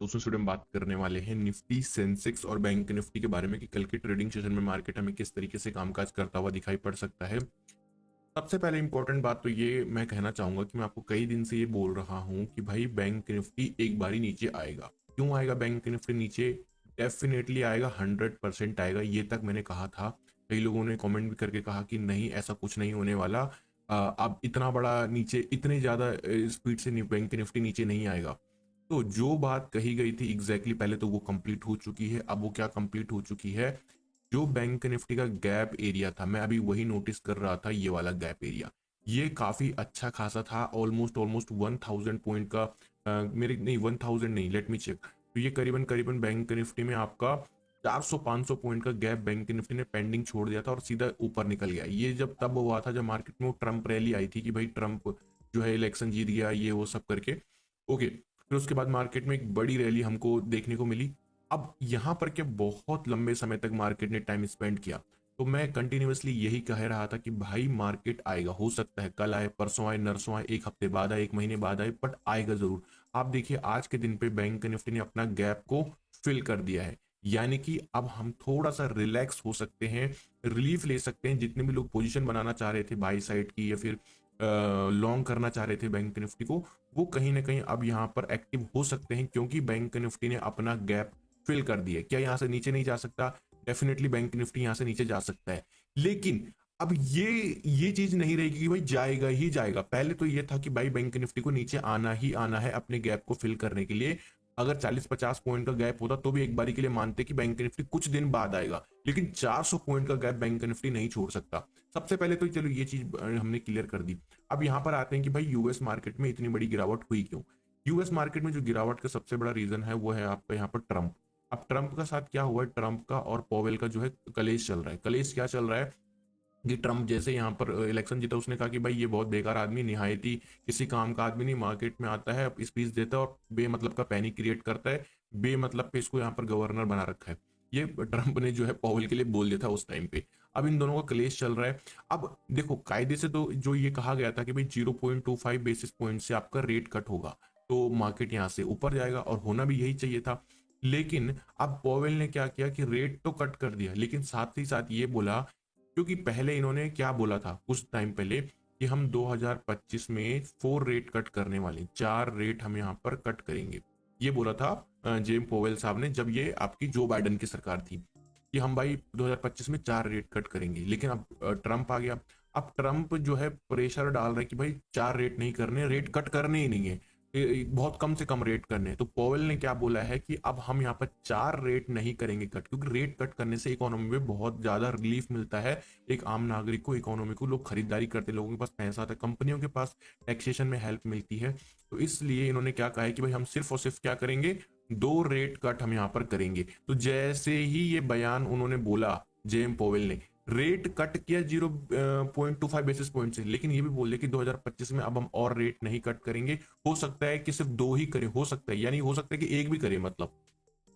तो उसमें स्टूडेंट बात करने वाले हैं निफ्टी, सेंसेक्स और बैंक निफ्टी के बारे में कि कल के ट्रेडिंग सेशन में मार्केट हमें किस तरीके से कामकाज करता हुआ दिखाई पड़ सकता है। सबसे पहले इंपॉर्टेंट बात तो ये मैं कहना चाहूंगा कि मैं आपको कई दिन से ये बोल रहा हूं कि भाई बैंक निफ्टी एक बारी नीचे आएगा। क्यों आएगा बैंक निफ्टी नीचे? डेफिनेटली आएगा, 100% आएगा, ये तक मैंने कहा था। कई लोगों ने कमेंट भी करके कहा कि नहीं ऐसा कुछ नहीं होने वाला, अब इतना बड़ा नीचे, इतने ज्यादा स्पीड से बैंक निफ्टी नीचे नहीं आएगा। तो जो बात कही गई थी एग्जैक्टली पहले तो वो कंप्लीट हो चुकी है। अब वो क्या कंप्लीट हो चुकी है? जो बैंक निफ्टी का गैप एरिया था, मैं अभी वही नोटिस कर रहा था, ये वाला गैप एरिया ये काफी अच्छा खासा था, ऑलमोस्ट ऑलमोस्ट 1000 पॉइंट का। मेरे नहीं, 1000 नहीं, लेट मी चेक। तो ये करीबन करीबन बैंक निफ्टी में आपका 400-500 पॉइंट का गैप बैंक निफ्टी ने पेंडिंग छोड़ दिया था और सीधा ऊपर निकल गया। ये जब तब हुआ था जब मार्केट में वो ट्रम्प रैली आई थी कि भाई ट्रम्प जो है इलेक्शन जीत गया, ये वो सब करके। ओके, फिर उसके बाद मार्केट में एक बड़ी रैली हमको देखने को मिली। अब यहां पर क्या बहुत लंबे समय तक मार्केट ने टाइम स्पेंड किया। तो मैं कंटिन्यूअसली यही कह रहा था कि भाई मार्केट आएगा, हो सकता है कल आए, परसों आए, नरसों आए, एक हफ्ते बाद आए, एक महीने बाद आए, बट आएगा जरूर। आप देखिए आज के दिन पे बैंक निफ्टी ने अपना गैप को फिल कर दिया है। यानी कि अब हम थोड़ा सा रिलैक्स हो सकते हैं, रिलीफ ले सकते हैं। जितने भी लोग पोजीशन बनाना चाह रहे थे बाई साइड की या फिर लॉन्ग करना चाह रहे थे बैंक निफ्टी को, वो कहीं ना कहीं अब यहाँ पर एक्टिव हो सकते हैं, क्योंकि बैंक निफ्टी ने अपना गैप फिल कर दिया। क्या यहाँ से नीचे नहीं जा सकता? डेफिनेटली बैंक निफ्टी यहाँ से नीचे जा सकता है, लेकिन अब ये चीज नहीं रहेगी कि भाई जाएगा ही जाएगा। पहले तो ये था कि भाई बैंक निफ्टी को नीचे आना ही आना है अपने गैप को फिल करने के लिए। अगर 40-50 पॉइंट का गैप होता तो भी एक बारी के लिए मानते कि बैंक निफ्टी कुछ दिन बाद आएगा, लेकिन 400 पॉइंट का गैप बैंक निफ्टी नहीं छोड़ सकता। सबसे पहले तो चलो ये चीज हमने क्लियर कर दी। अब यहां पर आते हैं कि भाई यूएस मार्केट में इतनी बड़ी गिरावट हुई क्यों? यूएस मार्केट में जो गिरावट का सबसे बड़ा रीजन है वो है आपका यहाँ पर ट्रंप। अब ट्रंप का साथ क्या हुआ है? ट्रंप का और पॉवेल का जो है कलेश चल रहा है। कलेश क्या चल रहा है कि ट्रंप जैसे यहाँ पर इलेक्शन जीता, उसने कहा कि भाई ये बहुत बेकार आदमी, निहायती किसी काम का आदमी नहीं, मार्केट में आता है स्पीच देता है और बेमतलब का पैनिक क्रिएट करता है, बेमतलब पे इसको यहाँ पर गवर्नर बना रखा है। ये ट्रंप ने जो है पॉवेल के लिए बोल दिया था उस टाइम पे। अब इन दोनों का क्लेश चल रहा है। अब देखो कायदे से तो जो ये कहा गया था कि भाई 0.25 बेसिस पॉइंट से आपका रेट कट होगा तो मार्केट यहाँ से ऊपर जाएगा, और होना भी यही चाहिए था। लेकिन अब पॉवेल ने क्या किया कि रेट तो कट कर दिया, लेकिन साथ ही साथ ये बोला, क्योंकि पहले इन्होंने क्या बोला था कुछ टाइम पहले कि हम 2025 में 4 रेट कट करने वाले, 4 रेट हम यहाँ पर कट करेंगे। ये बोला था जेम पोवेल साहब ने, जब ये आपकी जो बाइडन की सरकार थी, कि हम भाई 2025 में 4 रेट कट करेंगे। लेकिन अब ट्रंप आ गया। अब ट्रंप जो है प्रेशर डाल रहा है कि भाई 4 रेट नहीं करने, रेट कट करने ही नहीं है, बहुत कम से कम रेट करने हैं। तो पॉवेल ने क्या बोला है कि अब हम यहाँ पर 4 रेट नहीं करेंगे कट, क्योंकि रेट कट करने से इकोनॉमी में बहुत ज्यादा रिलीफ मिलता है। एक आम नागरिक को, इकोनॉमी को, लोग खरीदारी करते, लोगों के पास पैसा आता है, कंपनियों के पास टैक्सेशन में हेल्प मिलती है। तो इसलिए इन्होंने क्या कहा है कि भाई हम सिर्फ और सिर्फ क्या करेंगे, 2 रेट कट हम यहाँ पर करेंगे। तो जैसे ही ये बयान उन्होंने बोला जेम पोवेल ने, रेट कट किया 0.25 बेसिस पॉइंट से, लेकिन ये भी बोल दिया कि 2025 में अब हम और रेट नहीं कट करेंगे। हो सकता है कि सिर्फ 2 ही करें, हो सकता है, यानी हो सकता है कि एक भी करें मतलब,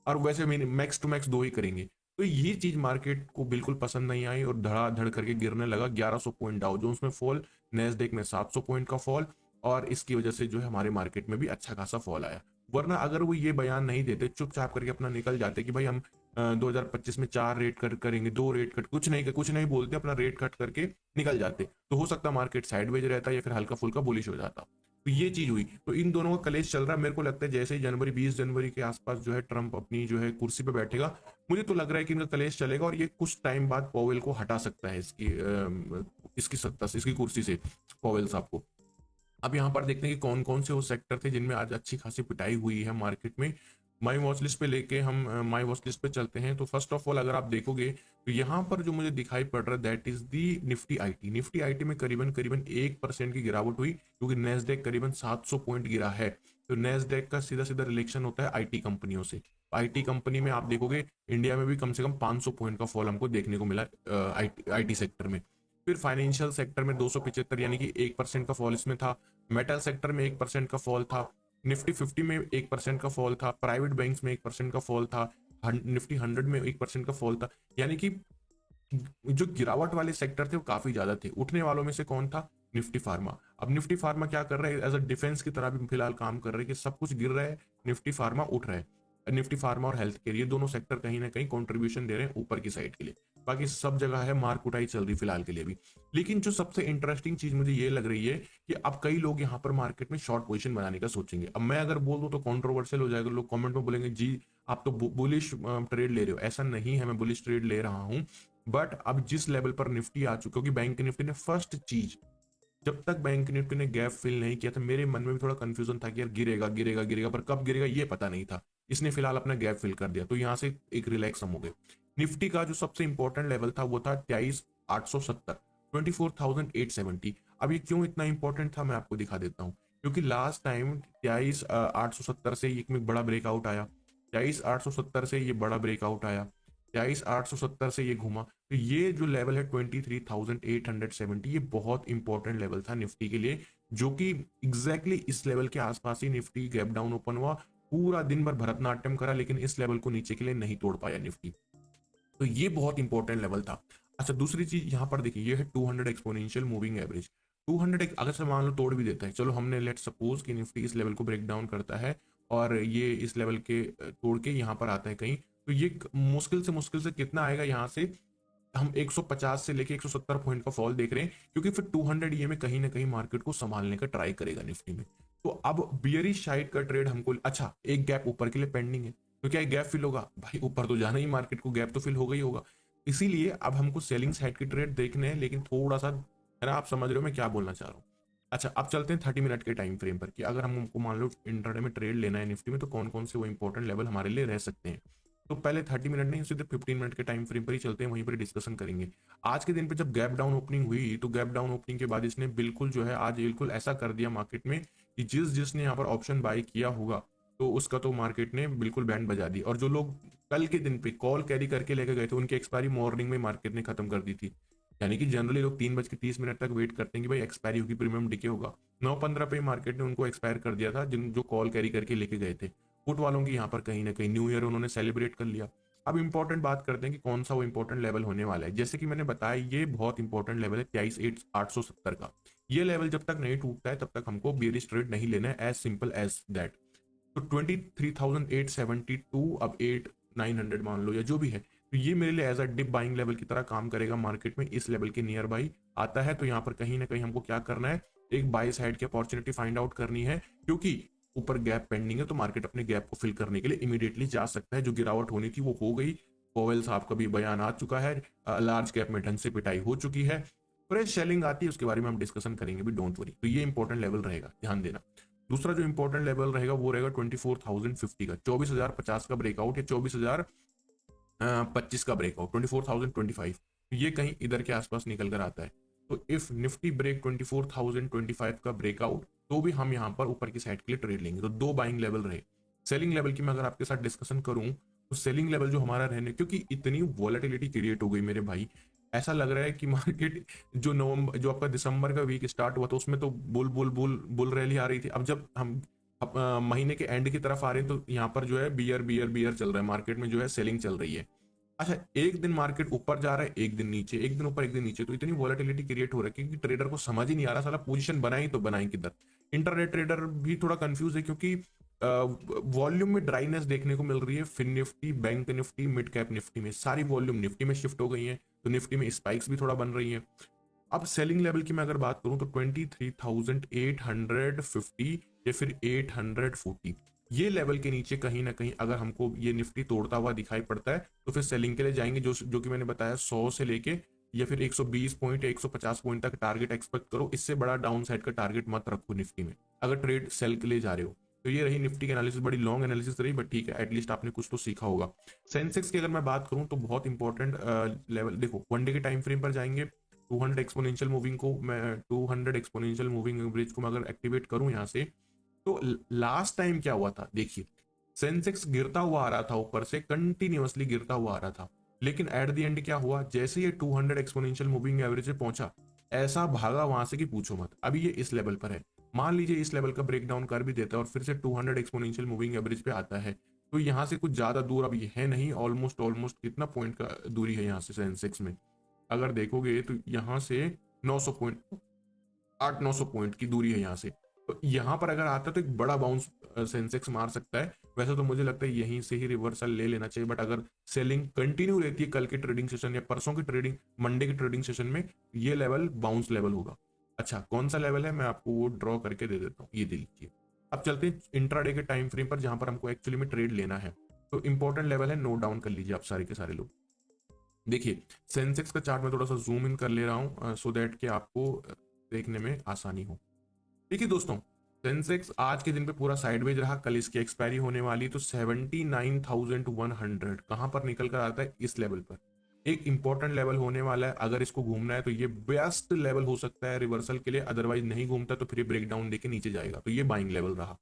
और वैसे मैक्स टू मैक्स 2 ही करेंगे। तो ये चीज मार्केट को बिल्कुल पसंद नहीं आई और धड़ाधड़ करके गिरने लगा। 1100 पॉइंट डाउ जोन्स में फॉल, नेस्डेक में 700 पॉइंट का फॉल, और इसकी वजह से जो है हमारे मार्केट में भी अच्छा खासा फॉल आया। वरना अगर वो ये बयान नहीं देते, चुपचाप करके अपना निकल जाते कि भाई हम 2025 में 4 रेट कट करेंगे, 2 रेट कट, कुछ नहीं बोलते, अपना रेट कट करके निकल जाते, तो हो सकता मार्केट साइडवेज रहता या फिर हल्का फुल्का बुलिश हो जाता। तो ये चीज हुई। तो इन दोनों का कलेश चल रहा है। मेरे को लगता है जैसे ही जनवरी, 20 जनवरी के आसपास जो है ट्रंप अपनी जो है कुर्सी पे बैठेगा, मुझे तो लग रहा है कि इनका कलेश चलेगा और ये कुछ टाइम बाद पॉवेल को हटा सकता है इसकी सत्ता से, इसकी कुर्सी से, पॉवेल साहब को। अब यहाँ पर देखते हैं कि कौन कौन से वो सेक्टर थे जिनमें आज अच्छी खासी पिटाई हुई है मार्केट में। माई वॉच लिस्ट पे लेके हम माई वॉच लिस्ट पे चलते हैं। तो फर्स्ट ऑफ ऑल अगर आप देखोगे तो यहाँ पर जो मुझे दिखाई पड़ रहा है that is the Nifty IT. Nifty IT में करीबन करीबन 1% की गिरावट हुई, क्योंकि नेस्डेक करीबन 700 पॉइंट गिरा है। तो नेस्डेक का सीधा सीधा रिलेक्शन होता है आईटी कंपनियों से। आईटी कंपनी में आप देखोगे इंडिया में भी कम से कम 500 पॉइंट का फॉल हमको देखने को मिला आईटी सेक्टर में। फिर फाइनेंशियल सेक्टर में 275, यानी कि 1% का फॉल इसमें था। मेटल सेक्टर में 1% का फॉल था। निफ्टी 50 में 1% का फॉल था। प्राइवेट बैंक्स में 1% का फॉल था। निफ्टी 100 में 1% का फॉल था। यानी कि जो गिरावट वाले सेक्टर थे वो काफी ज्यादा थे। उठने वालों में से कौन था? Nifty pharma. अब निफ्टी फार्मा क्या कर रहा है, एज अ डिफेंस की तरह भी फिलहाल काम कर रहा है कि सब कुछ गिर रहा है, निफ्टी फार्मा उठ रहा है। निफ्टी फार्मा और हेल्थ केयर, ये दोनों सेक्टर कहीं ना कहीं कंट्रीब्यूशन दे रहे हैं ऊपर की साइड के लिए। बाकी सब जगह है मार्क उठाई चल रही फिलहाल के लिए भी। लेकिन जो सबसे इंटरेस्टिंग चीज मुझे ये लग रही है कि अब कई लोग यहाँ पर मार्केट में शॉर्ट पोजीशन बनाने का सोचेंगे। अब मैं अगर बोल दूं तो कंट्रोवर्शियल हो जाएगा, लोग कमेंट में बोलेंगे जी आप तो बुलिश ट्रेड ले रहे हो। ऐसा नहीं है, मैं बुलिश ट्रेड ले रहा हूं। बट अब जिस लेवल पर निफ्टी आ चुका, क्योंकि बैंक निफ्टी ने फर्स्ट चीज, जब तक बैंक निफ्टी ने गैप फिल नहीं किया था, मेरे मन में भी थोड़ा कंफ्यूजन था कि यार गिरेगा गिरेगा गिरेगा, पर कब गिरेगा ये पता नहीं था। इसने फिलहाल अपना गैप फिल कर दिया, तो यहां से एक रिलैक्स हम हो गए। निफ्टी का जो सबसे इंपॉर्टेंट लेवल था वो था 23,870, 24,870। अब ये क्यों इतना इंपॉर्टेंट था मैं आपको दिखा देता हूँ। क्योंकि लास्ट टाइम 23,870 से एक बड़ा ब्रेकआउट आया, 23,870 से ये बड़ा ब्रेकआउट आया, 23,870 से ये घुमा। तो ये जो लेवल है 23,870, ये बहुत इंपॉर्टेंट लेवल था निफ्टी के लिए, जो कि एग्जैक्टली इस लेवल के आसपास ही निफ्टी गैप डाउन ओपन हुआ। पूरा दिन भर भरतनाट्यम करा, लेकिन इस लेवल को नीचे के लिए नहीं तोड़ पाया निफ्टी। तो ये बहुत इंपॉर्टेंट लेवल था। अच्छा, दूसरी चीज यहाँ पर देखिए, ये है 200 एक्सपोनेंशियल मूविंग एवरेज। 200 अगर से मान लो तोड़ भी देता है, चलो हमने लेट सपोज कि निफ्टी इस लेवल को ब्रेक डाउन करता है और ये इस लेवल के तोड़ के यहाँ पर आता है कहीं, तो ये मुश्किल से कितना आएगा यहाँ से, हम 150 से लेके 170 पॉइंट का फॉल देख रहे हैं। क्योंकि फिर 200 ये में कहीं ना कहीं मार्केट को संभालने का ट्राई करेगा निफ्टी में। तो अब बियरिश साइड का ट्रेड हमको, अच्छा एक गैप ऊपर के लिए पेंडिंग है, तो क्या गैप फिल होगा भाई, ऊपर तो जाना ही मार्केट को, गैप तो फिल होगा ही होगा। इसीलिए अब हमको सेलिंग साइड की ट्रेड देखने हैं, लेकिन थोड़ा सा, है ना, आप समझ रहे हो मैं क्या बोलना चाह रहा हूँ। अच्छा, अब चलते हैं 30 मिनट के टाइम फ्रेम पर, कि अगर हमको मान लो इंटरडे में ट्रेड लेना है निफ्टी में, तो कौन कौन से वो इंपॉर्टेंट लेवल हमारे लिए रह सकते हैं। तो पहले 30 मिनट नहीं, सीधे 15 मिनट के टाइम फ्रेम पर ही चलते हैं, वहीं पर डिस्कशन करेंगे। आज के दिन पे जब गैप डाउन ओपनिंग हुई, तो गैप डाउन ओपनिंग के बाद इसने बिल्कुल जो है आज बिल्कुल ऐसा कर दिया मार्केट में कि जिसने यहाँ पर ऑप्शन बाय किया होगा, तो उसका तो मार्केट ने बिल्कुल बैंड बजा दी। और जो लोग कल के दिन पे कॉल कैरी करके लेके गए थे, उनकी एक्सपायरी मॉर्निंग में मार्केट ने खत्म कर दी थी। यानी कि जनरली लोग 3:30 तक वेट करते हैं कि भाई एक्सपायरी होगी, प्रीमियम डिके होगा। 9:15 पे मार्केट ने उनको एक्सपायर कर दिया था, जिन जो कॉल कैरी करके लेके गए थे। फुट वालों की यहाँ पर कहीं ना कहीं न्यू ईयर उन्होंने सेलिब्रेट कर लिया। अब इंपॉर्टेंट बात करते हैं कि कौन सा वो इंपॉर्टेंट लेवल होने वाला है। जैसे कि मैंने बताया, ये बहुत इंपॉर्टेंट लेवल है 23,870 का। ये लेवल जब तक नहीं टूटता है तब तक हमको बियरिश ट्रेड नहीं लेना है, एज सिंपल एज दैट। तो 23,872, अब 8,900 मान लो या जो भी है, तो ये मेरे लिए as a dip buying level की तरह काम करेगा मार्केट में। इस लेवल के नियर बाई आता है तो यहाँ पर कहीं ना कहीं हमको क्या करना है, एक बाई साइड की अपॉर्चुनिटी फाइंड आउट करनी है। क्योंकि ऊपर गैप पेंडिंग है, तो मार्केट अपने गैप को फिल करने के लिए इमीडिएटली जा सकता है। जो गिरावट होनी थी वो हो गई, पोवेल साहब का भी बयान आ चुका है, लार्ज कैप में ढंग से पिटाई हो चुकी है, फ्रेश सेलिंग आती है, उसके बारे में हम डिस्कशन करेंगे भी, डोंट वरी। तो ये इंपॉर्टेंट लेवल रहेगा, ध्यान देना। दूसरा जो इंपॉर्टेंट लेवल रहेगा वो रहेगा 24,050 का, 24,050 का ब्रेकआउट, या 24,025 का ब्रेकआउट, 24,025, ये कहीं इधर के आसपास निकल कर आता है। तो इफ निफ्टी ब्रेक 24,025 का ब्रेकआउट, तो भी हम यहाँ पर ऊपर की साइड के लिए ट्रेड लेंगे। तो दो बाइंग लेवल रहे। सेलिंग लेवल की मैं अगर आपके साथ डिस्कशन करूं, तो सेलिंग लेवल जो हमारा रहने, क्योंकि इतनी वॉलेटिलिटी क्रिएट हो गई मेरे भाई, ऐसा लग रहा है कि मार्केट, जो नवंबर, जो आपका दिसंबर का वीक स्टार्ट हुआ, तो उसमें तो bull bull bull bull rally आ रही थी। अब जब हम महीने के एंड की तरफ आ रहे हैं, तो यहाँ पर जो है बियर बियर बियर चल रहा है, मार्केट में जो है सेलिंग चल रही है। अच्छा, एक दिन मार्केट ऊपर जा रहा है, एक दिन नीचे, एक दिन ऊपर एक दिन नीचे, तो इतनी वॉलेटिलिटी क्रिएट हो रही है कि ट्रेडर को समझ ही नहीं आ रहा साला पोजीशन बनाई तो बनाई किधर। इंटरनेट ट्रेडर भी थोड़ा कंफ्यूज है, क्योंकि वॉल्यूम में ड्राइनेस देखने को मिल रही है। Fin Nifty, bank Nifty, mid cap Nifty में सारी वॉल्यूम निफ्टी में शिफ्ट हो गई है, तो निफ्टी में स्पाइक्स भी थोड़ा बन रही है। अब सेलिंग लेवल की मैं अगर बात करूं, तो 23,850 या फिर 840, ये लेवल के नीचे कहीं ना कहीं अगर हमको ये निफ्टी तोड़ता हुआ दिखाई पड़ता है, तो फिर सेलिंग के लिए जाएंगे। जो कि मैंने बताया 100 से लेके या फिर 120 पॉइंट या 150 पॉइंट तक टारगेट एक्सपेक्ट करो। इससे बड़ा डाउन साइड का टारगेट मत रखो निफ्टी में, अगर ट्रेड सेल के लिए जा रहे हो। तो ये रही निफ्टी की एनालिसिस, बड़ी लॉन्ग एनालिसिस रही, बट ठीक है, एटलीस्ट आपने कुछ तो सीखा होगा। सेंसेक्स की अगर मैं बात करूं, तो बहुत इंपॉर्टेंट लेवल देखो, वन डे के टाइम फ्रेम पर जाएंगे। 200 एक्सपोनेंशियल मूविंग को मैं 200 एक्सपोनेंशियल मूविंग एवरेज को मैं अगर एक्टिवेट करूं यहाँ से, तो लास्ट टाइम क्या हुआ था देखिए, सेंसेक्स गिरता हुआ आ रहा था, ऊपर से कंटिन्यूअसली गिरता हुआ आ रहा था। लेकिन एट द एंड क्या हुआ, जैसे ये 200 एक्सपोनेंशियल मूविंग एवरेज पे पहुंचा, ऐसा भागा वहां से कि पूछो मत। अभी ये इस लेवल पर है, मान लीजिए इस लेवल का ब्रेक डाउन कर भी देता है और फिर से 200 एक्सपोनेंशियल मूविंग एवरेज पे आता है, तो यहाँ से कुछ ज्यादा दूर अब ये है नहीं। ऑलमोस्ट ऑलमोस्ट कितना पॉइंट का दूरी है यहाँ से सेंसेक्स में, अगर देखोगे तो यहाँ से 900 पॉइंट, 800-900 पॉइंट की दूरी है यहाँ से। तो यहाँ पर अगर आता है तो एक बड़ा बाउंस सेंसेक्स मार सकता है। वैसे तो मुझे लगता है यहीं से ही रिवर्सल ले लेना चाहिए, बट अगर सेलिंग कंटिन्यू रहती है कल के ट्रेडिंग सेशन या परसों की ट्रेडिंग, मंडे की ट्रेडिंग सेशन में, ये लेवल बाउंस लेवल होगा। अच्छा, कौन सा लेवल है मैं आपको वो ड्रॉ करके दे देता हूँ, ये देखिए। अब चलते हैं इंट्राडे के टाइम फ्रेम पर, जहां पर हमको एक्चुअली में ट्रेड लेना है। तो इंपॉर्टेंट लेवल है, नोट डाउन कर लीजिए आप सारे के सारे लोग। देखिए, सेंसेक्स का चार्ट मैं थोड़ा सा जूम इन कर ले रहा हूँ सो दैट कि आपको देखने में आसानी हो। देखिए दोस्तों, सेंसेक्स आज के दिन पे पूरा साइडवेज रहा, कल इसकी एक्सपायरी होने वाली, तो 79,100 कहां पर निकल कर आता है, इस लेवल पर। एक इंपॉर्टेंट लेवल होने वाला है, अगर इसको घूमना है तो ये बेस्ट लेवल हो सकता है रिवर्सल के लिए, अदरवाइज नहीं घूमता तो फिर ब्रेक डाउन देके नीचे जाएगा, तो ये बाइंग लेवल रहा।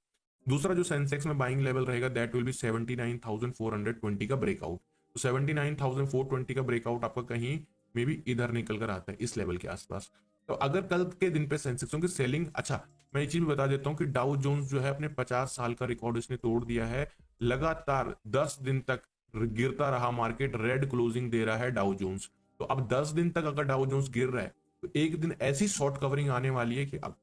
दूसरा जो सेंसेक्स में बाइंग लेवल रहेगा दैट विल बी 79,420 का ब्रेकआउट। तो 79,420 का ब्रेकआउट आपका कहीं मे बी इधर निकल कर आता है, इस लेवल के आसपास। तो अगर कल के दिन पे सेंसेक्सों की सेलिंग, अच्छा मैं ये चीज भी बता देता हूँ कि डाउ जोन्स जो है अपने 50 साल का रिकॉर्ड इसने तोड़ दिया है। लगातार 10 दिन तक गिरता रहा मार्केट, रेड क्लोजिंग दे रहा है डाउ जोन्स। तो अब 10 दिन तक अगर डाउ जोन्स गिर रहा है तो एक दिन ऐसी शॉर्ट कवरिंग आने वाली है कि अब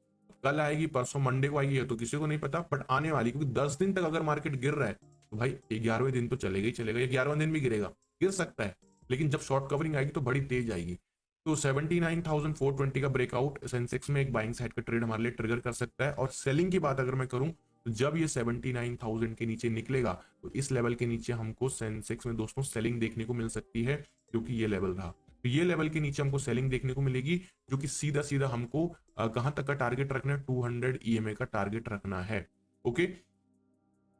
कल आएगी, परसों मंडे को आएगी, है तो किसी को नहीं पता, बट आने वाली, क्योंकि 10 दिन तक अगर मार्केट गिर रहा है तो भाई 11वें दिन तो चलेगा ही चलेगा, 11वां दिन भी गिरेगा, गिर सकता है, लेकिन जब शॉर्ट कवरिंग आएगी तो बड़ी तेज आएगी। तो 79,420 का ब्रेकआउट सेंसेक्स में एक बाइंग साइड का ट्रेड हमारे लिए ट्रिगर कर सकता है। और सेलिंग की बात अगर मैं करूं तो जब ये 79,000 के नीचे निकलेगा तो इस लेवल के नीचे हमको सेंसेक्स में दोस्तों सेलिंग देखने को मिल सकती है, क्योंकि ये लेवल रहा। तो ये लेवल के नीचे हमको सेलिंग देखने को मिलेगी, जो कि सीधा सीधा हमको कहां तक का टारगेट रखना है, 200 ईएमए का टारगेट रखना है। ओके,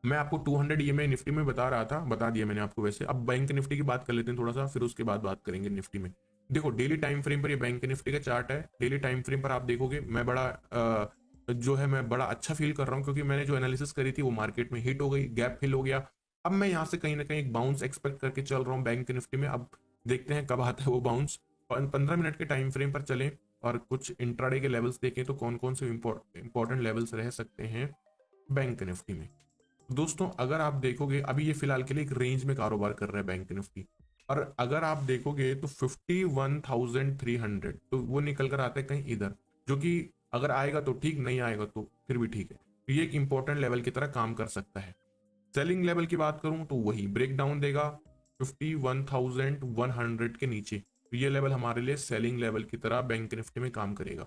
मैं आपको 200 ईएमए निफ्टी में बता रहा था, बता दिया मैंने आपको। वैसे अब बैंक निफ्टी की बात कर लेते हैं थोड़ा सा, फिर उसके बाद बात करेंगे निफ्टी में। देखो, डेली टाइम फ्रेम पर ये बैंक निफ्टी का चार्ट है। डेली टाइम फ्रेम पर आप देखोगे मैं बड़ा जो है मैं बड़ा अच्छा फील कर रहा हूँ, क्योंकि मैंने जो एनालिसिस करी थी वो मार्केट में हिट हो गई, गैप फिल हो गया। अब मैं यहाँ से कहीं ना कहीं एक बाउंस एक्सपेक्ट करके चल रहा हूँ बैंक निफ्टी में। अब देखते हैं कब आता है वो बाउंस। 15 मिनट के टाइम फ्रेम पर चलें और कुछ इंट्राडे के लेवल्स देखें तो कौन कौन से इंपॉर्टेंट लेवल्स रह सकते हैं बैंक निफ्टी में। दोस्तों, अगर आप देखोगे अभी ये फिलहाल के लिए एक रेंज में कारोबार कर रहा है बैंक निफ्टी, और अगर आप देखोगे तो 51,300 तो वो निकल कर आता है कहीं इधर, जो कि अगर आएगा तो ठीक, नहीं आएगा तो फिर भी ठीक है। तो ये एक इंपॉर्टेंट लेवल की तरह काम कर सकता है। सेलिंग लेवल की बात करूं तो वही ब्रेक डाउन देगा 51,100 के नीचे, तो ये लेवल हमारे लिए सेलिंग लेवल की तरह बैंक निफ्टी में काम करेगा।